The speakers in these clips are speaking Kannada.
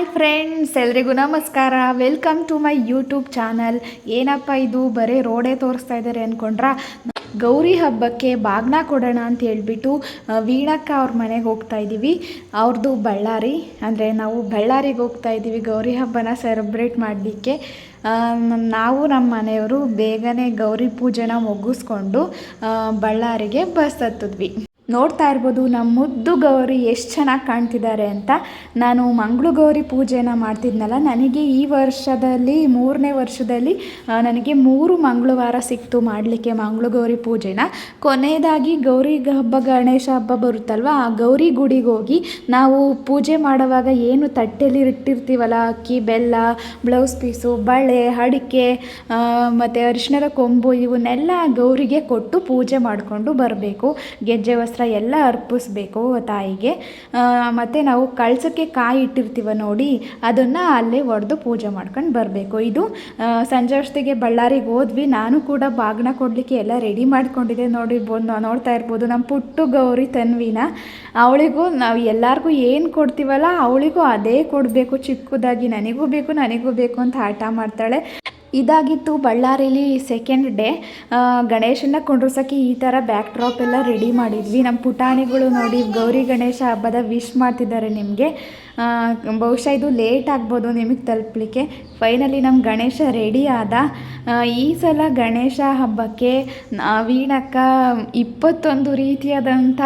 ಹಾಯ್ ಫ್ರೆಂಡ್ಸ್, ಎಲ್ರಿಗೂ ನಮಸ್ಕಾರ. Welcome to my YouTube channel. ಏನಪ್ಪ ಇದು ಬರೀ ರೋಡೇ ತೋರಿಸ್ತಾ ಇದ್ದಾರೆ ಅಂದ್ಕೊಂಡ್ರ? ಗೌರಿ ಹಬ್ಬಕ್ಕೆ ಬಾಗ್ನ ಕೊಡೋಣ ಅಂತ ಹೇಳ್ಬಿಟ್ಟು ವೀಣಕ್ಕ ಅವ್ರ ಮನೆಗೆ ಹೋಗ್ತಾ ಇದ್ದೀವಿ. ಅವ್ರದ್ದು ಬಳ್ಳಾರಿ, ಅಂದರೆ ನಾವು ಬಳ್ಳಾರಿಗೆ ಹೋಗ್ತಾ ಇದ್ದೀವಿ ಗೌರಿ ಹಬ್ಬನ ಸೆಲೆಬ್ರೇಟ್ ಮಾಡಲಿಕ್ಕೆ. ನಾವು ನಮ್ಮ ಮನೆಯವರು ಬೇಗನೆ ಗೌರಿ ಪೂಜೆನ ಮುಗಿಸ್ಕೊಂಡು ಬಳ್ಳಾರಿಗೆ ಬಸ್ ಹತ್ತಿದ್ವಿ. ನೋಡ್ತಾ ಇರ್ಬೋದು ನಮ್ಮ ಮುದ್ದು ಗೌರಿ ಎಷ್ಟು ಚೆನ್ನಾಗಿ ಕಾಣ್ತಿದ್ದಾರೆ ಅಂತ. ನಾನು ಮಂಗಳ ಗೌರಿ ಪೂಜೆನ ಮಾಡ್ತಿದ್ನಲ್ಲ, ನನಗೆ ಈ ವರ್ಷದಲ್ಲಿ 3ನೇ ವರ್ಷದಲ್ಲಿ ನನಗೆ 3 ಮಂಗಳವಾರ ಸಿಕ್ತು ಮಾಡಲಿಕ್ಕೆ ಮಂಗಳ ಗೌರಿ ಪೂಜೆನ. ಕೊನೆಯದಾಗಿ ಗೌರಿ ಹಬ್ಬ, ಗಣೇಶ ಹಬ್ಬ ಬರುತ್ತಲ್ವ, ಆ ಗೌರಿ ಗುಡಿಗೆ ಹೋಗಿ ನಾವು ಪೂಜೆ ಮಾಡುವಾಗ ಏನು ತಟ್ಟೆಯಲ್ಲಿ ಇಟ್ಟಿರ್ತೀವಲ್ಲ, ಅಕ್ಕಿ, ಬೆಲ್ಲ, ಬ್ಲೌಸ್ ಪೀಸು, ಬಳೆ, ಅಡಿಕೆ ಮತ್ತು ಅರಿಶಿಣದ ಕೊಂಬು ಇವನ್ನೆಲ್ಲ ಗೌರಿಗೆ ಕೊಟ್ಟು ಪೂಜೆ ಮಾಡಿಕೊಂಡು ಬರಬೇಕು. ಗೆಜ್ಜೆ ವಸ್ತ್ರ ಎಲ್ಲ ಅರ್ಪಿಸ್ಬೇಕು ತಾಯಿಗೆ. ಮತ್ತು ನಾವು ಕಳಸಕ್ಕೆ ಕಾಯಿ ಇಟ್ಟಿರ್ತೀವ ನೋಡಿ, ಅದನ್ನು ಅಲ್ಲೇ ಒಡೆದು ಪೂಜೆ ಮಾಡ್ಕೊಂಡು ಬರಬೇಕು. ಇದು ಸಂಜೆ ಅಷ್ಟಿಗೆ ಬಳ್ಳಾರಿಗೆ ಹೋದ್ವಿ. ನಾನು ಕೂಡ ಬಾಗ್ನ ಕೊಡಲಿಕ್ಕೆ ಎಲ್ಲ ರೆಡಿ ಮಾಡ್ಕೊಂಡಿದ್ದೆ. ನೋಡ್ತಾ ಇರ್ಬೋದು ನಮ್ಮ ಪುಟ್ಟು ಗೌರಿ ತನ್ವಿನ. ಅವಳಿಗೂ ನಾವು ಎಲ್ಲರಿಗೂ ಏನು ಕೊಡ್ತೀವಲ್ಲ ಅವಳಿಗೂ ಅದೇ ಕೊಡಬೇಕು, ಚಿಕ್ಕದಾಗಿ ನನಗೂ ಬೇಕು ಅಂತ ಆಟ ಮಾಡ್ತಾಳೆ. ಇದಾಗಿತ್ತು ಬಳ್ಳಾರಿಲಿ ಸೆಕೆಂಡ್ ಡೇ. ಗಣೇಶನ ಕುಂಡ್ರಸೋಕ್ಕೆ ಈ ಥರ ಬ್ಯಾಕ್ ಡ್ರಾಪ್ ಎಲ್ಲ ರೆಡಿ ಮಾಡಿದ್ವಿ. ನಮ್ಮ ಪುಟಾಣಿಗಳು ನೋಡಿ ಗೌರಿ ಗಣೇಶ ಹಬ್ಬದ ವಿಶ್ ಮಾಡ್ತಿದ್ದಾರೆ ನಿಮಗೆ. ಬಹುಶಃ ಇದು ಲೇಟ್ ಆಗ್ಬೋದು ನಿಮಗೆ ತಲುಪಲಿಕ್ಕೆ. ಫೈನಲಿ ನಮ್ಮ ಗಣೇಶ ರೆಡಿ ಆದ. ಈ ಸಲ ಗಣೇಶ ಹಬ್ಬಕ್ಕೆ ವೀಣಕ್ಕ 21 ರೀತಿಯಾದಂಥ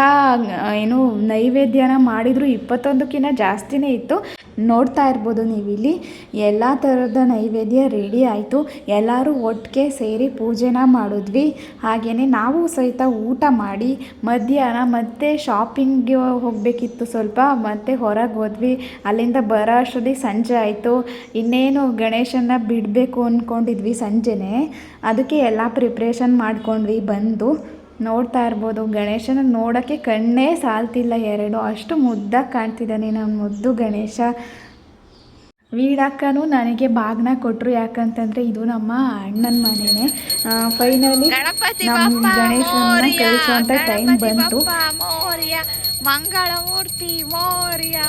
ಏನು ನೈವೇದ್ಯನ ಮಾಡಿದ್ರು. 21ಕ್ಕಿಂತ ಜಾಸ್ತಿನೇ ಇತ್ತು. ನೋಡ್ತಾ ಇರ್ಬೋದು ನೀವಿಲ್ಲಿ ಎಲ್ಲ ಥರದ ನೈವೇದ್ಯ ರೆಡಿ ಆಯಿತು. ಎಲ್ಲರೂ ಒಟ್ಟಿಗೆ ಸೇರಿ ಪೂಜೆನ ಮಾಡಿದ್ವಿ. ಹಾಗೆಯೇ ನಾವು ಸಹಿತ ಊಟ ಮಾಡಿ ಮಧ್ಯಾಹ್ನ ಮತ್ತೆ ಶಾಪಿಂಗ್ಗೆ ಹೋಗಬೇಕಿತ್ತು ಸ್ವಲ್ಪ, ಮತ್ತೆ ಹೊರಗೆ ಹೋದ್ವಿ. ಅಲ್ಲಿಂದ ಬರೋ ಅಷ್ಟರಲ್ಲಿ ಸಂಜೆ ಆಯಿತು. ಇನ್ನೇನು ಗಣೇಶನ ಬಿಡಬೇಕು ಅಂದ್ಕೊಂಡಿದ್ವಿ ಸಂಜೆನೇ. ಅದಕ್ಕೆ ಎಲ್ಲ ಪ್ರಿಪ್ರೇಷನ್ ಮಾಡ್ಕೊಂಡ್ವಿ. ಬಂದು ನೋಡ್ತಾ ಇರ್ಬೋದು ಗಣೇಶನ ನೋಡೋಕ್ಕೆ ಕಣ್ಣೇ ಸಾಲ್ತಿಲ್ಲ ಎರಡು, ಅಷ್ಟು ಮುದ್ದಾಗಿ ಕಾಣ್ತಿದ್ದಾನೆ ನಮ್ಮ ಮುದ್ದು ಗಣೇಶ. ವೀಣಕ್ಕನೂ ನನಗೆ ಬಾಗ್ನ ಕೊಟ್ಟರು. ಯಾಕಂತಂದರೆ ಇದು ನಮ್ಮ ಅಣ್ಣನ ಮನೆಯೇ. ಫೈನಲಿ ನಮ್ಮ ಗಣೇಶನ ಕಳಿಸೋಂಥ ಟೈಮ್ ಬಂತು. ಮಂಗಳಮೂರ್ತಿ ಮೋರ್ಯ.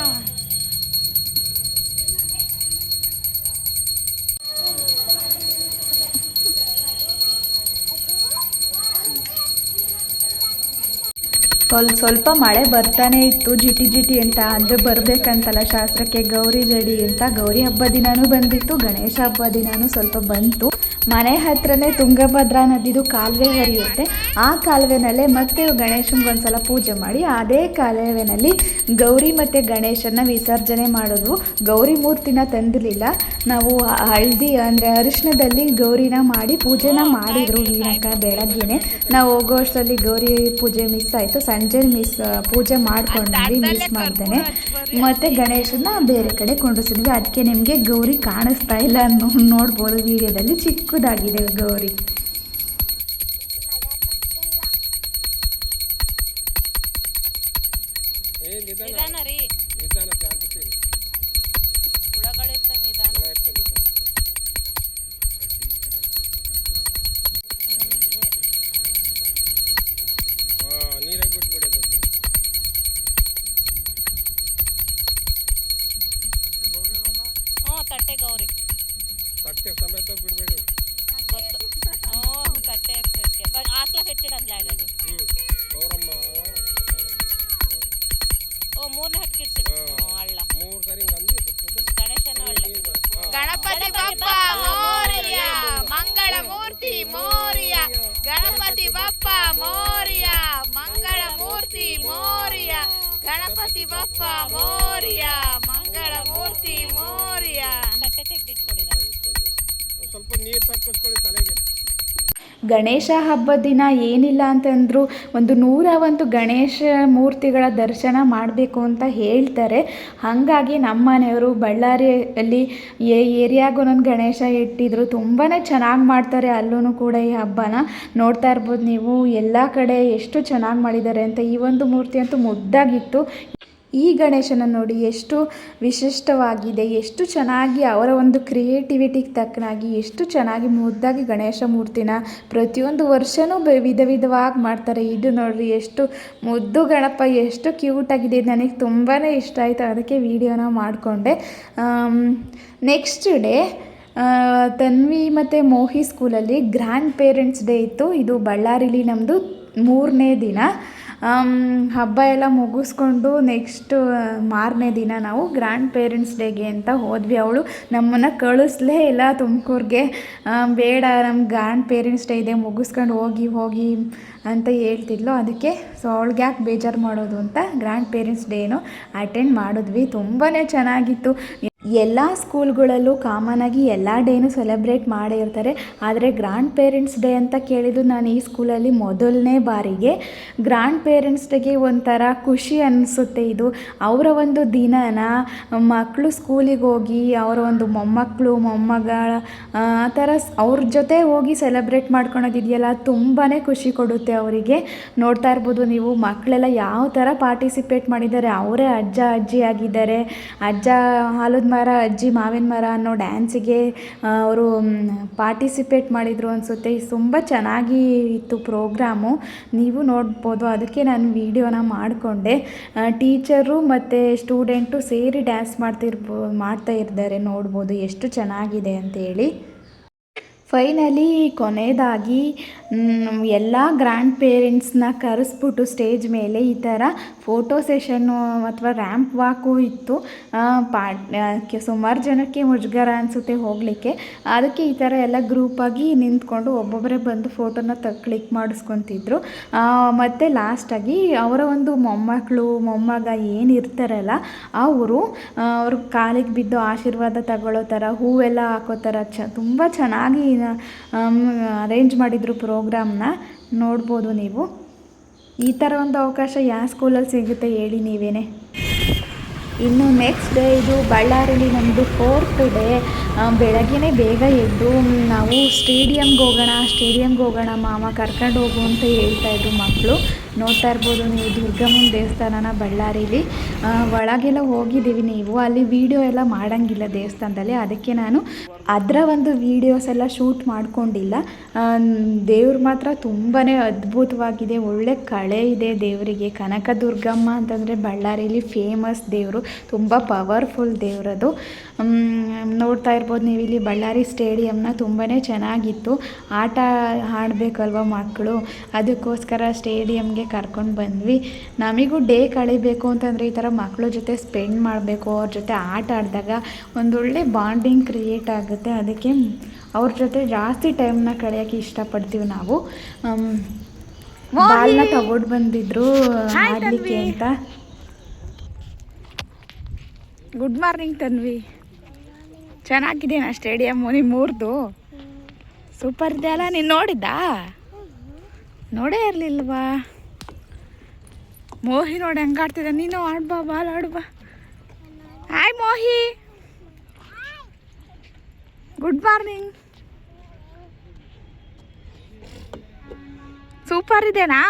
ಸ್ವಲ್ಪ ಮಳೆ ಬರ್ತಾನೆ ಇತ್ತು, ಜಿಟಿ ಅಂತ. ಅಂದರೆ ಬರಬೇಕಂತಲ್ಲ ಶಾಸ್ತ್ರಕ್ಕೆ ಗೌರಿ ಜಡಿ ಅಂತ. ಗೌರಿ ಹಬ್ಬ ದಿನಾನೂ ಬಂದಿತ್ತು, ಗಣೇಶ ಹಬ್ಬ ದಿನಾನೂ ಸ್ವಲ್ಪ ಬಂತು. ಮನೆ ಹತ್ರನೇ ತುಂಗಭದ್ರಾ ನದಿದು ಕಾಲುವೆ ಹರಿಯುತ್ತೆ. ಆ ಕಾಲುವೆನಲ್ಲೇ ಮತ್ತೆ ಗಣೇಶನಿಗೊಂದ್ಸಲ ಪೂಜೆ ಮಾಡಿ ಅದೇ ಕಾಲುವೆನಲ್ಲಿ ಗೌರಿ ಮತ್ತು ಗಣೇಶನ ವಿಸರ್ಜನೆ ಮಾಡೋದು. ಗೌರಿ ಮೂರ್ತಿನ ತಂದಿರಲಿಲ್ಲ ನಾವು. ಹಳದಿ ಅಂದರೆ ಅರಿಶಿಣದಲ್ಲಿ ಗೌರಿನ ಮಾಡಿ ಪೂಜೆನ ಮಾಡಿದರು ವೀಣಕ್ಕ ಬೆಳಗ್ಗೆನೆ. ನಾವು ಹೋಗೋ ಅಷ್ಟರಲ್ಲಿ ಗೌರಿ ಪೂಜೆ ಮಿಸ್ ಆಯಿತು. ಸಂಜೆ ಪೂಜೆ ಮಾಡ್ಕೊಂಡ್ವಿ ಮಿಸ್ ಮಾಡ್ದೇನೆ. ಮತ್ತು ಗಣೇಶನ ಬೇರೆ ಕಡೆ ಕೊಂಡ್ರಿಸಿದ್ವಿ. ಅದಕ್ಕೆ ನಿಮಗೆ ಗೌರಿ ಕಾಣಿಸ್ತಾ ಇಲ್ಲ ನೋಡ್ಬೋದು ವಿಡಿಯೋದಲ್ಲಿ. ಚಿಕ್ಕದಾಗಿದೆ ಗೌರಿ. ತಟ್ಟೆ ಗೌರಿ ತಟ್ಟೆ ಸಮೇತ ಬಿಡಬೇಡಿ. ತಟ್ಟೆ ಆಕ್ಲ ಹೆಟ್ಟಿಡಂದ್ಲ ಆಲ್ರೆಡಿ. ಗೌರಮ್ಮ ಮೂರನೇ ಹಟ್ಕಿಡ್ಸಿಡ ಅಳ್ಳ 3 ಸರಿ ಗಂಧಿ ಗಣೇಶನ ಒಳ್ಳೆ. ಗಣಪತಿ ಬಪ್ಪ ಮೋರಿಯ, ಮಂಗಳ ಮೂರ್ತಿ ಮೋರಿಯ. ಗಣಪತಿ ಬಪ್ಪ ಮೋರಿಯ, ಮಂಗಳ ಮೂರ್ತಿ ಮೋರಿಯ. ಗಣಪತಿ ಬಪ್ಪ ಮೋರಿಯ, ಮಂಗಳ ಮೂರ್ತಿ ಮೋರಿಯ. ತಟ್ಟೆ ತೆಗೆದಿಟ್ಕೊಂಡಿದ್ದ ಸ್ವಲ್ಪ ನೀರು ತಕ್ಕಿಸ್ಕೊಳ್ಳಿ ತಲೆಗೆ. ಗಣೇಶ ಹಬ್ಬದ ದಿನ ಏನಿಲ್ಲ ಅಂತಂದರೂ 101 ಗಣೇಶ ಮೂರ್ತಿಗಳ ದರ್ಶನ ಮಾಡಬೇಕು ಅಂತ ಹೇಳ್ತಾರೆ. ಹಾಗಾಗಿ ನಮ್ಮ ಮನೆಯವರು ಬಳ್ಳಾರಿಯಲ್ಲಿ ಏರಿಯಾಗೂ ನನ್ನ ಗಣೇಶ ಇಟ್ಟಿದ್ರು. ತುಂಬಾ ಚೆನ್ನಾಗಿ ಮಾಡ್ತಾರೆ ಅಲ್ಲೂ ಕೂಡ ಈ ಹಬ್ಬನ. ನೋಡ್ತಾ ಇರ್ಬೋದು ನೀವು ಎಲ್ಲ ಕಡೆ ಎಷ್ಟು ಚೆನ್ನಾಗಿ ಮಾಡಿದ್ದಾರೆ ಅಂತ. ಈ ಒಂದು ಮೂರ್ತಿ ಅಂತೂ ಮುದ್ದಾಗಿತ್ತು. ಈ ಗಣೇಶನ ನೋಡಿ ಎಷ್ಟು ವಿಶಿಷ್ಟವಾಗಿದೆ, ಎಷ್ಟು ಚೆನ್ನಾಗಿ ಅವರ ಒಂದು ಕ್ರಿಯೇಟಿವಿಟಿಗೆ ತಕ್ಕನಾಗಿ ಎಷ್ಟು ಚೆನ್ನಾಗಿ ಮುದ್ದಾಗಿ ಗಣೇಶ ಮೂರ್ತಿನ ಪ್ರತಿಯೊಂದು ವರ್ಷವೂ ವಿಧ ವಿಧವಾಗಿ ಮಾಡ್ತಾರೆ. ಇದು ನೋಡಿರಿ ಎಷ್ಟು ಮುದ್ದು ಗಣಪ, ಎಷ್ಟು ಕ್ಯೂಟಾಗಿದೆ. ನನಗೆ ತುಂಬಾ ಇಷ್ಟ ಆಯಿತು, ಅದಕ್ಕೆ ವಿಡಿಯೋನ ಮಾಡಿಕೊಂಡೆ. ನೆಕ್ಸ್ಟ್ ಡೇ ತನ್ವಿ ಮತ್ತು ಮೋಹಿ ಸ್ಕೂಲಲ್ಲಿ ಗ್ರ್ಯಾಂಡ್ ಪೇರೆಂಟ್ಸ್ ಡೇ ಇತ್ತು. ಇದು ಬಳ್ಳಾರಿಲಿ ನಮ್ಮದು 3ನೇ ದಿನ. ಹಬ್ಬ ಎಲ್ಲ ಮುಗಿಸ್ಕೊಂಡು ನೆಕ್ಸ್ಟ್ ಮಾರನೇ ದಿನ ನಾವು ಗ್ರ್ಯಾಂಡ್ ಪೇರೆಂಟ್ಸ್ ಡೇಗೆ ಅಂತ ಹೋದ್ವಿ. ಅವಳು ನಮ್ಮನ್ನು ಕಳಿಸ್ಲೇ ಇಲ್ಲ ತುಮಕೂರಿಗೆ. ಬೇಡ, ನಮ್ಮ ಗ್ರ್ಯಾಂಡ್ ಪೇರೆಂಟ್ಸ್ ಡೇ ಇದೆ, ಮುಗಿಸ್ಕೊಂಡು ಹೋಗಿ ಅಂತ ಹೇಳ್ತಿದ್ಲು. ಅದಕ್ಕೆ ಅವಳಿಗೆ ಯಾಕೆ ಬೇಜಾರು ಮಾಡೋದು ಅಂತ ಗ್ರ್ಯಾಂಡ್ ಪೇರೆಂಟ್ಸ್ ಡೇನು ಅಟೆಂಡ್ ಮಾಡಿದ್ವಿ. ತುಂಬಾ ಚೆನ್ನಾಗಿತ್ತು. ಎಲ್ಲ ಸ್ಕೂಲ್ಗಳಲ್ಲೂ ಕಾಮನಾಗಿ ಎಲ್ಲ ಡೇನೂ ಸೆಲೆಬ್ರೇಟ್ ಮಾಡೇ ಇರ್ತಾರೆ. ಆದರೆ ಗ್ರ್ಯಾಂಡ್ ಪೇರೆಂಟ್ಸ್ ಡೇ ಅಂತ ಕೇಳಿದ್ದು ನಾನು ಈ ಸ್ಕೂಲಲ್ಲಿ ಮೊದಲನೇ ಬಾರಿಗೆ. ಗ್ರ್ಯಾಂಡ್ ಪೇರೆಂಟ್ಸ್ ಡೇಗೆ ಒಂಥರ ಖುಷಿ ಅನಿಸುತ್ತೆ. ಇದು ಅವರ ಒಂದು ದಿನನ ಮಕ್ಕಳು ಸ್ಕೂಲಿಗೆ ಹೋಗಿ ಅವರ ಒಂದು ಮೊಮ್ಮಕ್ಕಳು ಮೊಮ್ಮಗಳ ಆ ಥರ ಅವ್ರ ಜೊತೆ ಹೋಗಿ ಸೆಲೆಬ್ರೇಟ್ ಮಾಡ್ಕೊಳೋದಿದೆಯಲ್ಲ, ತುಂಬಾ ಖುಷಿ ಕೊಡುತ್ತೆ ಅವರಿಗೆ. ನೋಡ್ತಾ ಇರ್ಬೋದು ನೀವು, ಮಕ್ಕಳೆಲ್ಲ ಯಾವ ಥರ ಪಾರ್ಟಿಸಿಪೇಟ್ ಮಾಡಿದ್ದಾರೆ. ಅವರೇ ಅಜ್ಜ ಅಜ್ಜಿ ಆಗಿದ್ದಾರೆ. ಅಜ್ಜ ಆಲದ ಮರ, ಅಜ್ಜಿ ಮಾವಿನ ಮರ ಅನ್ನೋ ಡ್ಯಾನ್ಸಿಗೆ ಅವರು ಪಾರ್ಟಿಸಿಪೇಟ್ ಮಾಡಿದರು ಅನಿಸುತ್ತೆ. ತುಂಬ ಚೆನ್ನಾಗಿ ಇತ್ತು ಪ್ರೋಗ್ರಾಮು, ನೀವು ನೋಡ್ಬೋದು. ಅದಕ್ಕೆ ನಾನು ವಿಡಿಯೋನ ಮಾಡಿಕೊಂಡೆ. ಟೀಚರು ಮತ್ತು ಸ್ಟೂಡೆಂಟು ಸೇರಿ ಡ್ಯಾನ್ಸ್ ಮಾಡ್ತಾ ಇದ್ದಾರೆ. ನೋಡ್ಬೋದು ಎಷ್ಟು ಚೆನ್ನಾಗಿದೆ ಅಂತೇಳಿ. ಫೈನಲಿ ಕೊನೆಯದಾಗಿ ಎಲ್ಲ ಗ್ರ್ಯಾಂಡ್ ಪೇರೆಂಟ್ಸ್ನ ಕರೆಸ್ಬಿಟ್ಟು ಸ್ಟೇಜ್ ಮೇಲೆ ಈ ಥರ ಫೋಟೋ ಸೆಷನ್ನು ಅಥವಾ ರ್ಯಾಂಪ್ ವಾಕು ಇತ್ತು. ಸುಮಾರು ಜನಕ್ಕೆ ಮುಜುಗರ ಅನಿಸುತ್ತೆ ಹೋಗಲಿಕ್ಕೆ. ಅದಕ್ಕೆ ಈ ಥರ ಎಲ್ಲ ಗ್ರೂಪಾಗಿ ನಿಂತ್ಕೊಂಡು ಒಬ್ಬೊಬ್ಬರೇ ಬಂದು ಫೋಟೋನ ಕ್ಲಿಕ್ ಮಾಡಿಸ್ಕೊತಿದ್ರು. ಮತ್ತು ಲಾಸ್ಟಾಗಿ ಅವರ ಒಂದು ಮೊಮ್ಮಕ್ಕಳು ಮೊಮ್ಮಗ ಏನಿರ್ತಾರಲ್ಲ ಅವರು ಅವ್ರ ಕಾಲಿಗೆ ಬಿದ್ದು ಆಶೀರ್ವಾದ ತಗೊಳ್ಳೋ ಥರ ಹೂವೆಲ್ಲ ಹಾಕೋ ಥರ ತುಂಬ ಚೆನ್ನಾಗಿ ಅರೇಂಜ್ ಮಾಡಿದರು ಪ್ರೋಗ್ರಾಮ್ನ. ನೋಡ್ಬೋದು ನೀವು. ಈ ಥರ ಒಂದು ಅವಕಾಶ ಯಾವ ಸ್ಕೂಲಲ್ಲಿ ಸಿಗುತ್ತೆ ಹೇಳಿ ನೀವೇನೆ. ಇನ್ನು ನೆಕ್ಸ್ಟ್ ಡೇ ಇದು ಬಳ್ಳಾರಿಲಿ ನಮ್ಮದು 4th ಡೇ. ಬೆಳಗ್ಗೆ ಬೇಗ ಎದ್ದು ನಾವು ಸ್ಟೇಡಿಯಮ್ಗೆ ಹೋಗೋಣ ಮಾಮ ಕರ್ಕೊಂಡು ಹೋಗು ಅಂತ ಹೇಳ್ತಾಯಿದ್ರು ಮಕ್ಕಳು. ನೋಡ್ತಾ ಇರ್ಬೋದು ನೀವು ದುರ್ಗಮ್ಮನ ದೇವಸ್ಥಾನನ ಬಳ್ಳಾರಿಲಿ. ಒಳಗೆಲ್ಲ ಹೋಗಿದ್ದೀವಿ ನೀವು, ಅಲ್ಲಿ ವೀಡಿಯೋ ಎಲ್ಲ ಮಾಡೋಂಗಿಲ್ಲ ದೇವಸ್ಥಾನದಲ್ಲಿ. ಅದಕ್ಕೆ ನಾನು ಅದರ ಒಂದು ವೀಡಿಯೋಸ್ ಎಲ್ಲ ಶೂಟ್ ಮಾಡ್ಕೊಂಡಿಲ್ಲ. ದೇವ್ರು ಮಾತ್ರ ತುಂಬಾ ಅದ್ಭುತವಾಗಿದೆ. ಒಳ್ಳೆ ಕಳೆ ಇದೆ ದೇವರಿಗೆ. ಕನಕ ದುರ್ಗಮ್ಮ ಅಂತಂದರೆ ಬಳ್ಳಾರಿಲಿ ಫೇಮಸ್ ದೇವರು, ತುಂಬ ಪವರ್ಫುಲ್ ದೇವರದು. ನೋಡ್ತಾ ಇರ್ಬೋದು ನೀವು ಇಲ್ಲಿ ಬಳ್ಳಾರಿ ಸ್ಟೇಡಿಯಮ್ನ. ತುಂಬಾ ಚೆನ್ನಾಗಿತ್ತು. ಆಟ ಆಡಬೇಕಲ್ವ ಮಕ್ಕಳು, ಅದಕ್ಕೋಸ್ಕರ ಸ್ಟೇಡಿಯಮ್ಗೆ ಕರ್ಕೊಂಡು ಬಂದ್ವಿ. ನಮಗೂ ಡೇ ಕಳಿಬೇಕು ಅಂತಂದರೆ ಈ ಥರ ಮಕ್ಕಳ ಜೊತೆ ಸ್ಪೆಂಡ್ ಮಾಡಬೇಕು. ಅವ್ರ ಜೊತೆ ಆಟ ಆಡಿದಾಗ ಒಂದೊಳ್ಳೆ ಬಾಂಡಿಂಗ್ ಕ್ರಿಯೇಟ್ ಆಗುತ್ತೆ. ಅದಕ್ಕೆ ಅವ್ರ ಜೊತೆ ಜಾಸ್ತಿ ಟೈಮ್ನ ಕಳೆಯೋಕ್ಕೆ ಇಷ್ಟಪಡ್ತೀವಿ ನಾವು. ಬಾಲ್ನ ತಗೊಂಡು ಬಂದಿದ್ರು ಆಡಲಿಕ್ಕೆ ಅಂತ. Good morning Tanvi. ಚೆನ್ನಾಗಿದೆಯಾ ಸ್ಟೇಡಿಯಮ್ಮು ನಿಮ್ಮೂರ್ದು? ಸೂಪರ್ ಇದೆ ಅಲ್ಲ. ನೀನು ನೋಡಿದ್ದಾ? ನೋಡೇ ಇರಲಿಲ್ವಾ? ಮೋಹಿ ನೋಡಿ ಹೆಂಗೆ ಆಡ್ತಿದ್ದ. ನೀನು ಆಡ್ಬಾ, ಬಾಲ್ ಆಡ್ಬಾ. Hi Mohi, good morning. Super ಇದೆನಾ?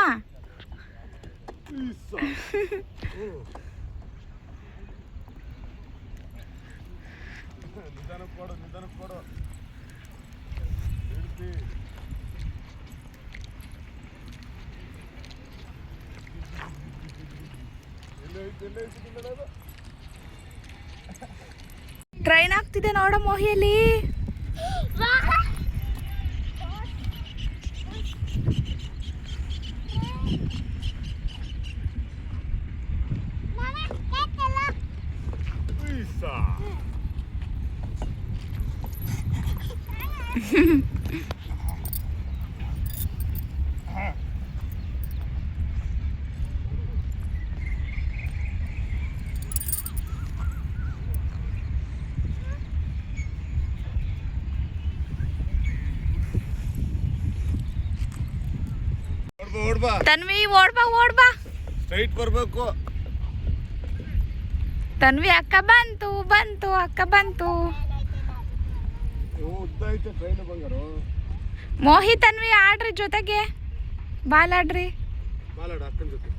ಟ್ರೈನ್ ಆಗ್ತಿದೆ ನೋಡ ಮೋಹಿಯಲ್ಲಿ. ತನ್ವಿ ಓಡ್ಬಾ. ಸ್ಟ್ರೈಟ್ ಬರಬೇಕು. ತನ್ವಿ ಅಕ್ಕ ಬಂತು ಅಕ್ಕ ಬಂತು. ಮೋಹಿ ತನ್ವಿ ಆಡ್ರಿ ಜೊತೆಗೆ. ಬಾಲ್ ಆಡ್ರಿ. ಅಕ್ಕನ ಜೊತೆ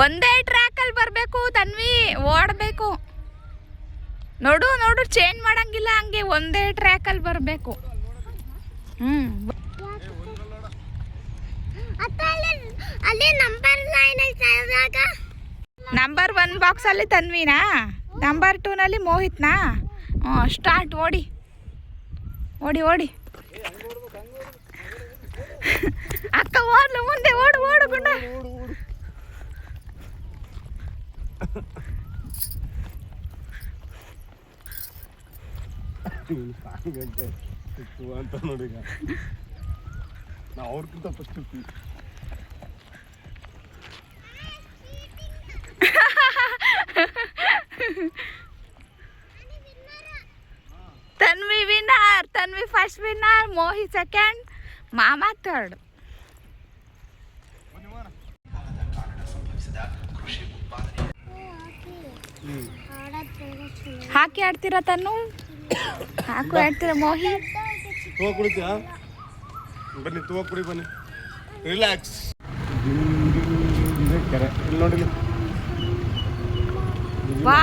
ಒಂದೇ ಟ್ರ್ಯಾಕಲ್ಲಿ ಬರಬೇಕು ತನ್ವಿ, ಓಡಬೇಕು. ನೋಡು ನೋಡು, ಚೇಂಜ್ ಮಾಡಂಗಿಲ್ಲ, ಹಂಗೆ ಒಂದೇ ಟ್ರ್ಯಾಕಲ್ಲಿ ಬರಬೇಕು. ನಂಬರ್ 1 ಬಾಕ್ಸಲ್ಲಿ ತನ್ವಿನಾ, ನಂಬರ್ 2ನಲ್ಲಿ ಮೋಹಿತ್ನಾ. ಸ್ಟಾರ್ಟ್, ಓಡಿ ಓಡಿ ಓಡಿ. ಅಕ್ಕ ಓಡ್ಲು ಮುಂದೆ, ಓಡು ಓಡು ಗುಂಡ. ಅಂತ ನೋಡಿ, ನಾವು ಅವ್ರಿಗಿಂತ first Tanvi winner, Tanvi first winner, Mohit second, ಮಾಮಾ ಥರ್ಡ್. ಹಾಕಿ ಆಡ್ತೀರಾ ತನ್ನು? ಹಾಕು ಆಡ್ತೀರಾ ಮೋಹಿತ್? ತೂವ ಕುಡಿತೀಯಾ? ಬನ್ನಿ ತೂವ ಕುಡಿ, ಬನ್ನಿ, ರಿಲ್ಯಾಕ್ಸ್. ಕೆರೆ ಇಲ್ಲಿ ನೋಡಿ. ವಾ,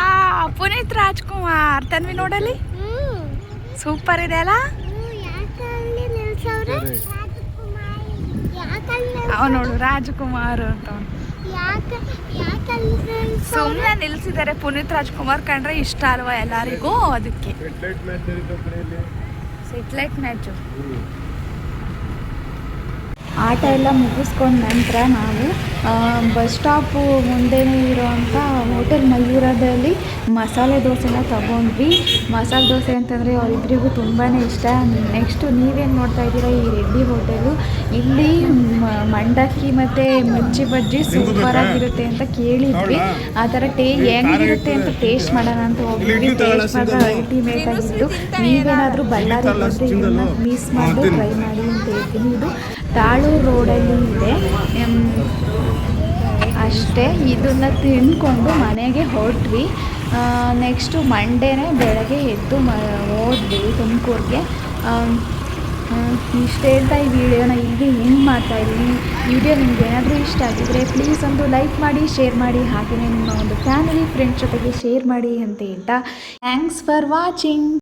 ಪುನೀತ್ ರಾಜ್ಕುಮಾರ್. ತನ್ವಿ ನೋಡಲಿ, ಸೂಪರ್ ಇದೆ ಅಲ್ಲ. ಅವ ನೋಡು ರಾಜ್ಕುಮಾರ್ ಅಂತ. ಸುಮ್ಮನೆ ನಿಲ್ಸಿದ್ದಾರೆ. ಪುನೀತ್ ರಾಜ್ಕುಮಾರ್ ಕಂಡ್ರೆ ಇಷ್ಟ ಅಲ್ವಾ ಎಲ್ಲರಿಗೂ, ಅದಕ್ಕೆ. Satellite match. ಆಟ ಎಲ್ಲ ಮುಗಿಸ್ಕೊಂಡ ನಂತರ ನಾವು ಬಸ್ ಸ್ಟಾಪು ಮುಂದೆನೇ ಇರೋವಂಥ ಹೋಟೆಲ್ ಮಯೂರದಲ್ಲಿ ಮಸಾಲೆ ದೋಸೆನ ತಗೊಂಡ್ವಿ. ಮಸಾಲೆ ದೋಸೆ ಅಂತಂದರೆ ಅವರಿಬ್ಬರಿಗೂ ತುಂಬಾ ಇಷ್ಟ. ನೆಕ್ಸ್ಟು ನೀವೇನು ನೋಡ್ತಾ ಇದ್ದೀರಾ, ಈ ರೆಡ್ಡಿ ಹೋಟೆಲು. ಇಲ್ಲಿ ಮಂಡಕ್ಕಿ ಮತ್ತು ಮಿರ್ಚಿ ಬಜ್ಜಿ ಸೂಪರಾಗಿರುತ್ತೆ ಅಂತ ಕೇಳಿದ್ವಿ. ಆ ಥರ ಹೆಂಗಿರುತ್ತೆ ಅಂತ ಟೇಸ್ಟ್ ಮಾಡೋಣ ಅಂತ ಹೋಗಿದ್ವಿ. ಟೇಸ್ಟ್ ಮಾತ್ರ ಅಲ್ಟಿಮೇಟ್ ಆಗಿತ್ತು. ನೀವೇನಾದರೂ ಬಳ್ಳಾರಿ ಬಂದರೆ ಇದನ್ನು ಮಿಸ್ ಮಾಡಿ ಟ್ರೈ ಮಾಡಿ ಅಂತ ಹೇಳ್ತೀನಿ. ಇದು ತಾಳೂರು ರೋಡಲ್ಲಿ ಇದೆ ಅಷ್ಟೇ. ಇದನ್ನು ತಿಂದ್ಕೊಂಡು ಮನೆಗೆ ಹೊರಟ್ವಿ. ನೆಕ್ಸ್ಟು ಮಂಡೇನೇ ಬೆಳಗ್ಗೆ ಎದ್ದು ಹೋದ್ವಿ ತುಮಕೂರಿಗೆ. ಇಷ್ಟು ಹೇಳ್ತಾ ಈ ವಿಡಿಯೋನ ಇಲ್ಲಿ ಹೆಂಗೆ ಮಾಡ್ತಾಯಿದ್ದೀನಿ. ವಿಡಿಯೋ ನಿಮ್ಗೆ ಏನಾದರೂ ಇಷ್ಟ ಆಗಿದ್ರೆ ಪ್ಲೀಸ್ ಒಂದು ಲೈಕ್ ಮಾಡಿ, ಶೇರ್ ಮಾಡಿ, ಹಾಗೆಯೇ ನಿಮ್ಮ ಒಂದು ಫ್ಯಾಮಿಲಿ ಫ್ರೆಂಡ್ಸ್ ಜೊತೆಗೆ ಶೇರ್ ಮಾಡಿ ಅಂತ ಹೇಳ್ತಾ ಥ್ಯಾಂಕ್ಸ್ ಫಾರ್ ವಾಚಿಂಗ್.